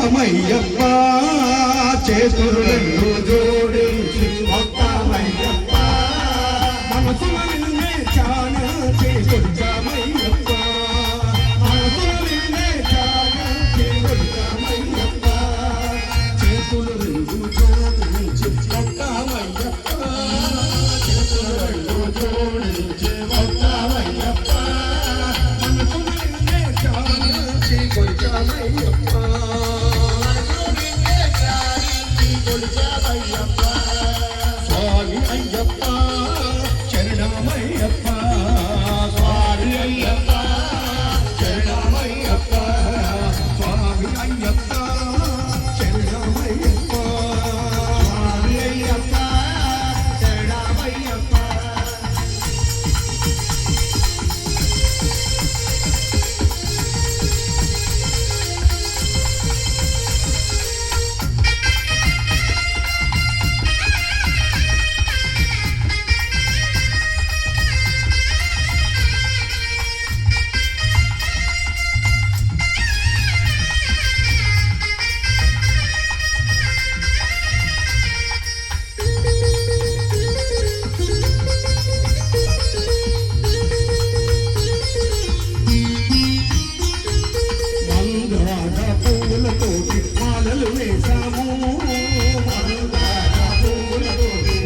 వస్తామయ్యప్ప చేతులు రెండు జోడించి వస్తామయ్యప్ప మనసుల నిన్నే ధ్యానించి కొడతామయ్యప్ప మనసుల నిన్నే ధ్యానించి కొడతామయ్యప్ప చేతులు రెండు జోడించి వస్తామయ్యప్ప చేతులు రెండు జోడించి వస్తామయ్యప్ప మనసుల నిన్నే ధ్యానించి కొడతామయ్యప్ప స్వామి అయ్యప్ప శరణమయ్యప్ప స్వామి అయ్యప్ప శరణమయ్యప్ప స్వామి అయ్యప్ప శరణమయ్యప్ప స్వామి అయ్యప్ప శరణమయ్యప్ప పూలతోటి మాలలు వేసాము పూలతోటి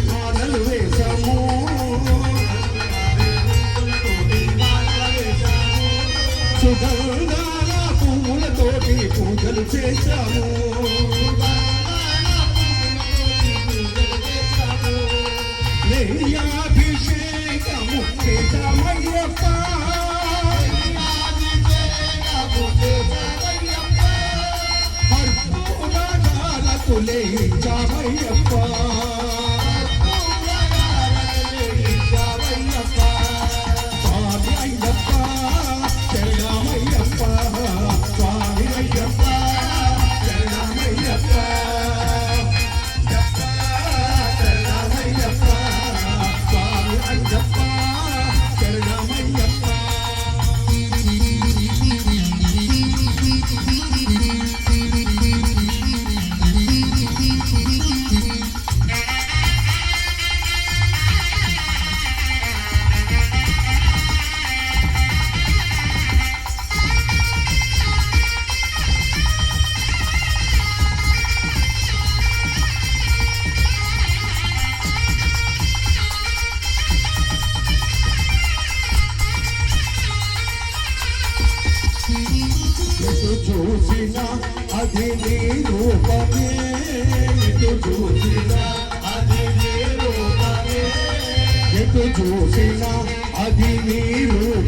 మాలలు వేసాము సుగంధాల పూలతోటి పూజలు చేశాము అభిషేకము చేశామయ్యప్ప లేచామయ్యప్ప స్వామి అయ్యప్ప శరణమయ్యప్ప స్వామి అయ్యప్ప శరణమయ్యప్ప శరణమయ్యప్ప స్వామి అయ్యప్ప శరణమయ్యప్ప చూసినా అది నీ రూపమే ఎటు చూసినా అది నీ రూపమే ఎటు చూసినా అది నీ రూపమే